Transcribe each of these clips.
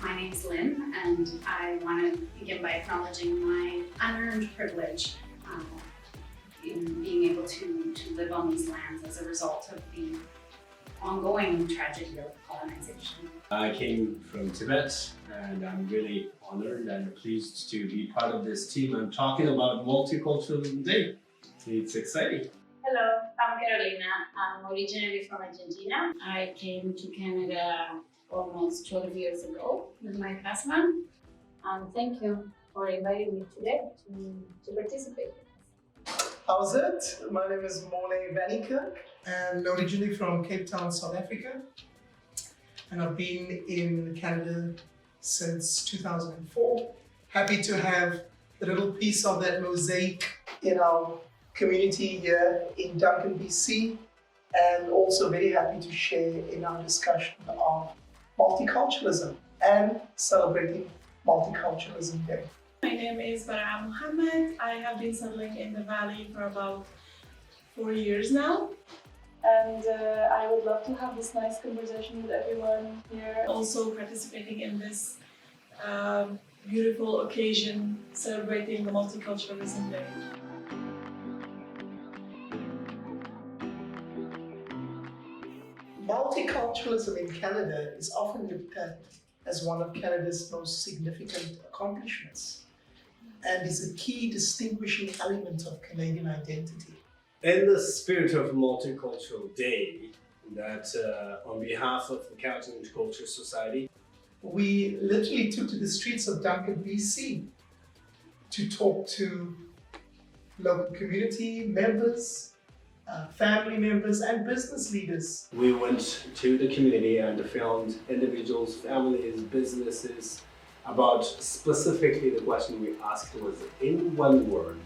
My name's Lynn, and I want to begin by acknowledging my unearned privilege in being able to live on these lands as a result of the ongoing tragedy of colonization. I came from Tibet, and I'm really honored and pleased to be part of this team. I'm talking about Multiculturalism Day. It's exciting. Hello, I'm Carolina. I'm originally from Argentina. I came to Canada almost 12 years ago with my husband. Thank you for inviting me today to participate. How's it? My name is Morne Vanikirk and originally from Cape Town, South Africa. And I've been in Canada since 2004. Happy to have a little piece of that mosaic in our community here in Duncan, BC, and also very happy to share in our discussion of multiculturalism and celebrating Multiculturalism Day. My name is Bara Mohammed. I have been settling in the Valley for about 4 years now. And I would love to have this nice conversation with everyone here. Also participating in this beautiful occasion celebrating the Multiculturalism Day. Multiculturalism in Canada is often looked at as one of Canada's most significant accomplishments and is a key distinguishing element of Canadian identity. In the spirit of Multicultural Day, that on behalf of the Cowichan Intercultural Society, we literally took to the streets of Duncan, BC to talk to local community members, family members and business leaders. we went to the community and filmed individuals, families, businesses about specifically the question we asked was, in one word,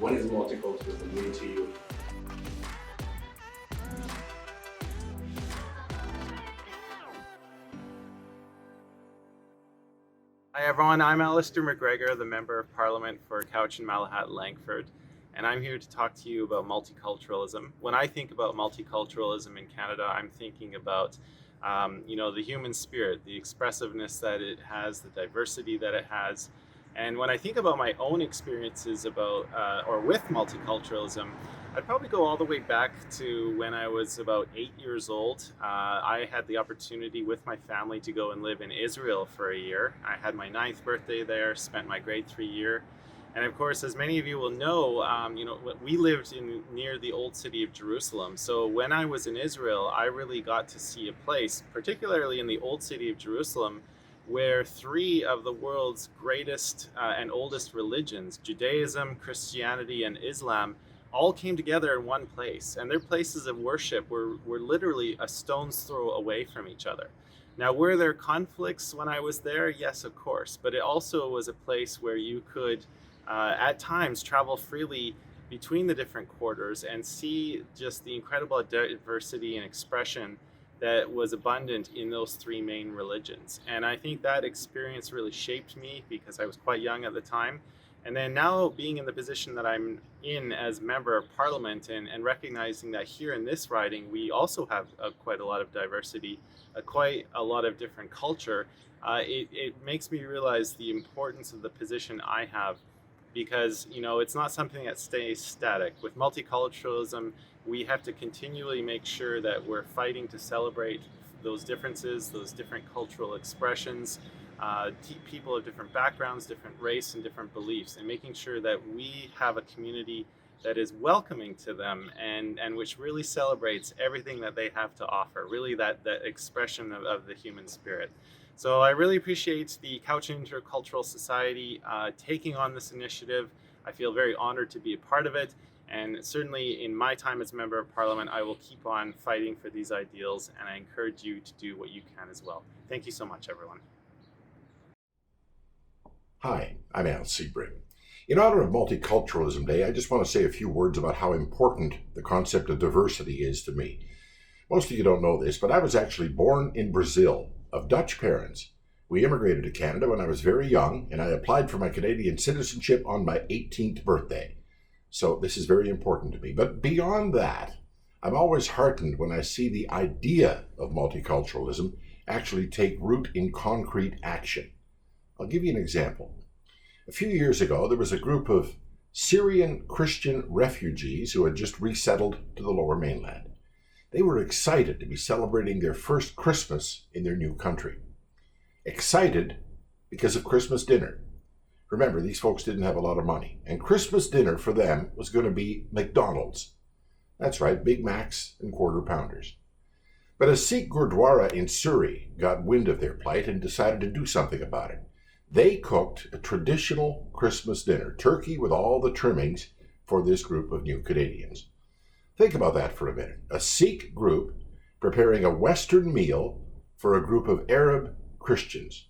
what is multiculturalism mean to you? Hi everyone, I'm Alistair McGregor, the Member of Parliament for Cowichan Malahat Langford, and I'm here to talk to you about multiculturalism. When I think about multiculturalism in Canada, I'm thinking about the human spirit, the expressiveness that it has, the diversity that it has. And when I think about my own experiences about or with multiculturalism, I'd probably go all the way back to when I was about 8 years old. I had the opportunity with my family to go and live in Israel for a year. I had my 9th birthday there, spent my grade 3 year. And of course, as many of you will know, we lived near the old city of Jerusalem. So when I was in Israel, I really got to see a place, particularly in the old city of Jerusalem, where 3 of the world's greatest and oldest religions, Judaism, Christianity, and Islam, all came together in one place. And their places of worship were literally a stone's throw away from each other. Now, were there conflicts when I was there? Yes, of course. But it also was a place where you could, at times, travel freely between the different quarters and see just the incredible diversity and expression that was abundant in those 3 main religions. And I think that experience really shaped me because I was quite young at the time. And then now being in the position that I'm in as Member of Parliament and recognizing that here in this riding, we also have quite a lot of diversity, quite a lot of different culture, it makes me realize the importance of the position I have because, it's not something that stays static. With multiculturalism, we have to continually make sure that we're fighting to celebrate those differences, those different cultural expressions, people of different backgrounds, different race, and different beliefs, and making sure that we have a community that is welcoming to them and which really celebrates everything that they have to offer, really that expression of the human spirit. So I really appreciate the Cowichan Intercultural Society taking on this initiative. I feel very honored to be a part of it. And certainly in my time as Member of Parliament, I will keep on fighting for these ideals, and I encourage you to do what you can as well. Thank you so much, everyone. Hi, I'm Al Sebring. In honor of Multiculturalism Day, I just want to say a few words about how important the concept of diversity is to me. Most of you don't know this, but I was actually born in Brazil, of Dutch parents. We immigrated to Canada when I was very young, and I applied for my Canadian citizenship on my 18th birthday. So this is very important to me. But beyond that, I'm always heartened when I see the idea of multiculturalism actually take root in concrete action. I'll give you an example. A few years ago, there was a group of Syrian Christian refugees who had just resettled to the Lower Mainland. They were excited to be celebrating their first Christmas in their new country. Excited because of Christmas dinner. Remember, these folks didn't have a lot of money, and Christmas dinner for them was going to be McDonald's. That's right, Big Macs and quarter pounders. But a Sikh Gurdwara in Surrey got wind of their plight and decided to do something about it. They cooked a traditional Christmas dinner, turkey with all the trimmings, for this group of new Canadians. Think about that for a minute. A Sikh group preparing a Western meal for a group of Arab Christians.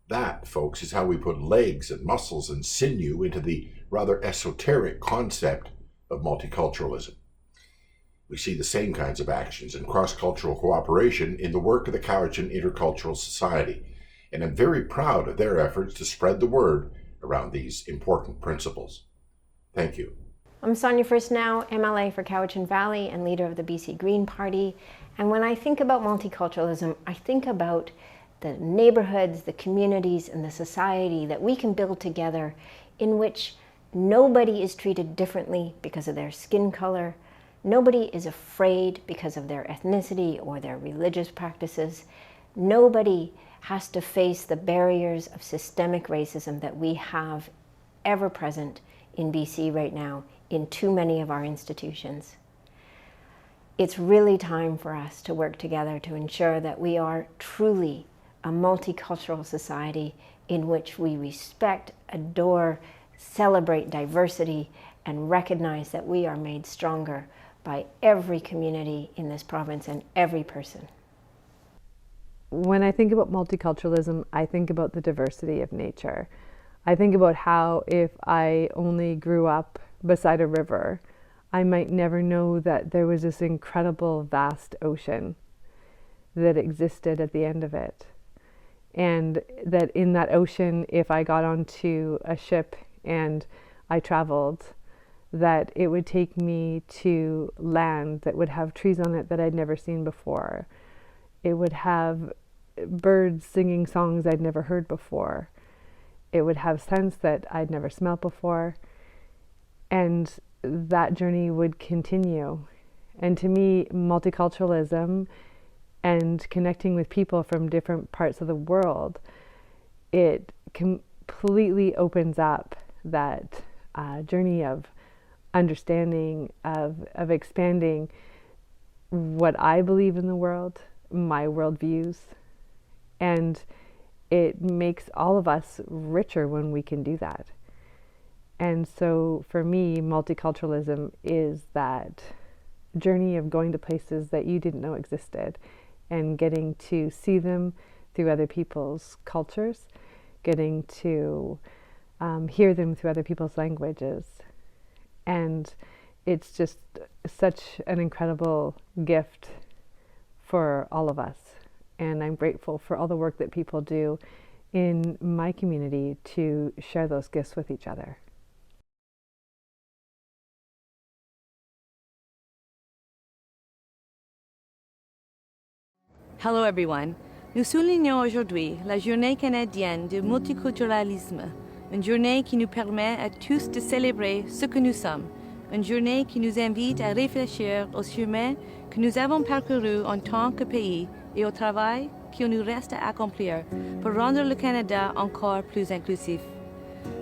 That, folks, is how we put legs and muscles and sinew into the rather esoteric concept of multiculturalism. We see the same kinds of actions and cross-cultural cooperation in the work of the Cowichan Intercultural Society, and I'm very proud of their efforts to spread the word around these important principles. Thank you. I'm Sonia Firstnow, MLA for Cowichan Valley and leader of the BC Green Party. And when I think about multiculturalism, I think about the neighborhoods, the communities, and the society that we can build together in which nobody is treated differently because of their skin color. Nobody is afraid because of their ethnicity or their religious practices. Nobody has to face the barriers of systemic racism that we have ever present in BC right now in too many of our institutions. It's really time for us to work together to ensure that we are truly a multicultural society in which we respect, adore, celebrate diversity, and recognize that we are made stronger by every community in this province and every person. When I think about multiculturalism, I think about the diversity of nature. I think about how if I only grew up beside a river, I might never know that there was this incredible vast ocean that existed at the end of it. And that in that ocean, if I got onto a ship and I traveled, that it would take me to land that would have trees on it that I'd never seen before. It would have birds singing songs I'd never heard before. It would have scents that I'd never smelled before. And that journey would continue. And to me, multiculturalism and connecting with people from different parts of the world, it completely opens up that journey of understanding, of expanding what I believe in the world, my worldviews, and it makes all of us richer when we can do that. And so for me, multiculturalism is that journey of going to places that you didn't know existed and getting to see them through other people's cultures, getting to hear them through other people's languages. And it's just such an incredible gift for all of us. And I'm grateful for all the work that people do in my community to share those gifts with each other. Hello everyone. Nous soulignons aujourd'hui la Journée canadienne du multiculturalisme, une journée qui nous permet à tous de célébrer ce que nous sommes, une journée qui nous invite à réfléchir au chemin que nous avons parcouru en tant que pays et au travail qu'il nous reste à accomplir pour rendre le Canada encore plus inclusif.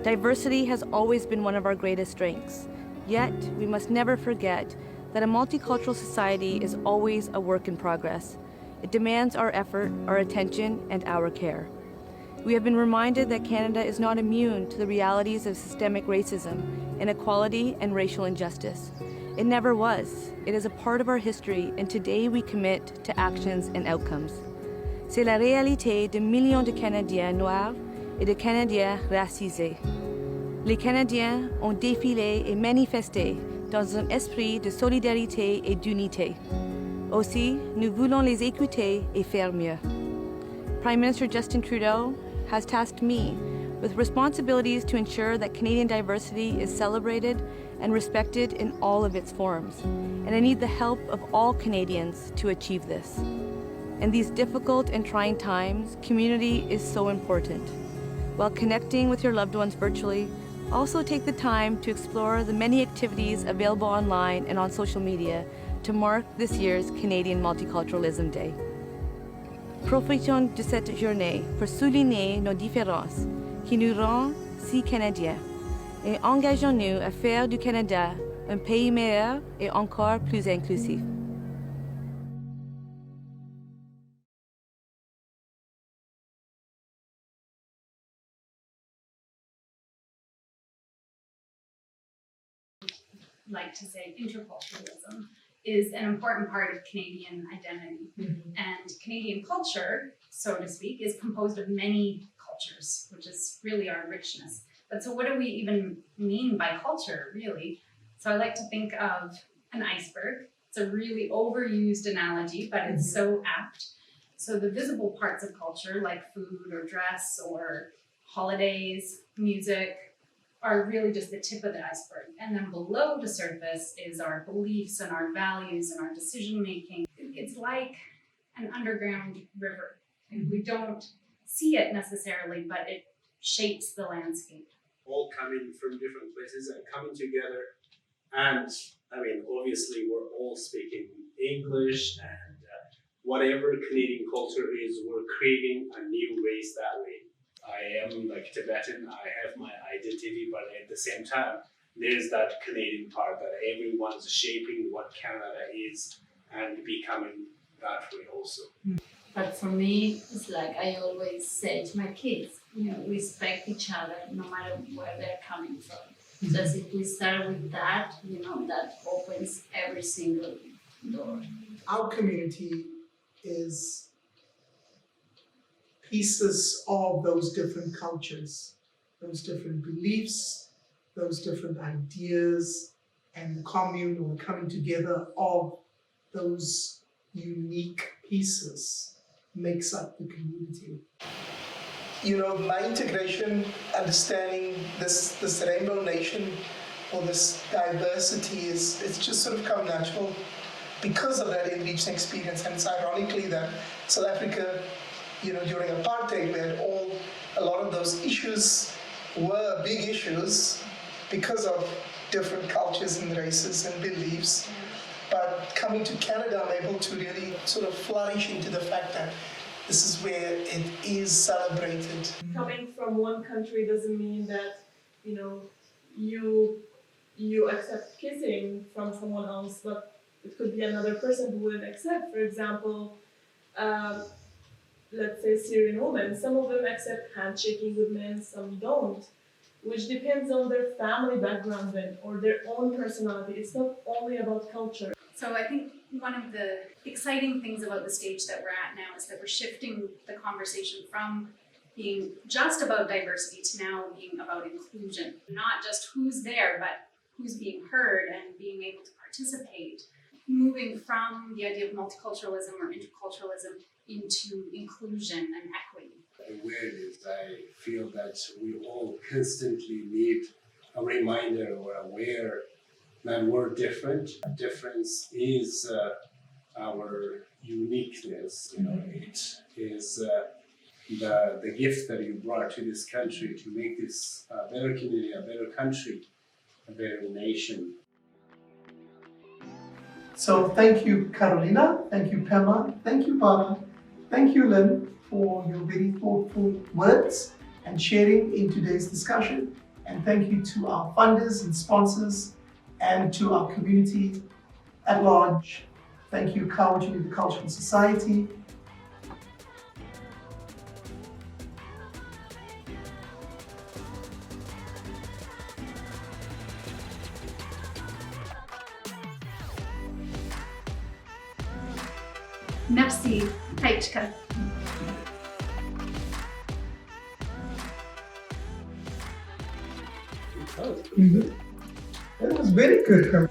Diversity has always been one of our greatest strengths, yet we must never forget that a multicultural society is always a work in progress. It demands our effort, our attention, and our care. We have been reminded that Canada is not immune to the realities of systemic racism, inequality, and racial injustice. It never was. It is a part of our history, and today we commit to actions and outcomes. C'est la réalité de millions de Canadiens noirs et de Canadiens racisés. Les Canadiens ont défilé et manifesté dans un esprit de solidarité et d'unité. Aussi, nous voulons les écouter et faire mieux. Prime Minister Justin Trudeau has tasked me with responsibilities to ensure that Canadian diversity is celebrated and respected in all of its forms, and I need the help of all Canadians to achieve this. In these difficult and trying times, community is so important. While connecting with your loved ones virtually, also take the time to explore the many activities available online and on social media to mark this year's Canadian Multiculturalism Day. Profitons de cette journée pour souligner nos différences qui nous rendent si Canadiens et engageons-nous à faire du Canada un pays meilleur et encore plus inclusif. Like to say interculturalism is an important part of Canadian identity. And Canadian culture, so to speak, is composed of many cultures, which is really our richness. But so what do we even mean by culture, really? So I like to think of an iceberg. It's a really overused analogy, but it's so apt. So the visible parts of culture, like food or dress or holidays, music, are really just the tip of the iceberg. And then below the surface is our beliefs and our values and our decision making. It's like an underground river. And we don't see it necessarily, but it shapes the landscape. All coming from different places and coming together. And I mean, obviously, we're all speaking English, and whatever Canadian culture is, we're creating a new race that way. I am like Tibetan, I have my identity, but at the same time, there's that Canadian part that everyone's shaping what Canada is and becoming that way also. But for me, it's like I always say to my kids, respect each other no matter where they're coming from. So if we start with that, that opens every single door. Our community is pieces of those different cultures, those different beliefs, those different ideas, and the commune or the coming together of those unique pieces makes up the community. My integration, understanding this rainbow nation or this diversity it's just sort of come natural because of that enriching experience. And it's ironically that South Africa, during apartheid, we had a lot of those issues were big issues because of different cultures and races and beliefs. But coming to Canada, I'm able to really sort of flourish into the fact that this is where it is celebrated. Coming from one country doesn't mean that, you accept kissing from someone else, but it could be another person who wouldn't accept. For example, let's say Syrian women, some of them accept handshaking with men, some don't, which depends on their family background then, or their own personality. It's not only about culture. So I think one of the exciting things about the stage that we're at now is that we're shifting the conversation from being just about diversity to now being about inclusion. Not just who's there, but who's being heard and being able to participate. Moving from the idea of multiculturalism or interculturalism into inclusion and equity. Awareness, I feel that we all constantly need a reminder or aware that we're different. Difference is our uniqueness. It is the gift that you brought to this country to make this a better community, a better country, a better nation. So thank you, Carolina. Thank you, Pema. Thank you, Baba. Thank you, Lynn, for your very thoughtful words and sharing in today's discussion. And thank you to our funders and sponsors and to our community at large. Thank you, Cowichan Intercultural Society. Merci, Cowichan. That was very good.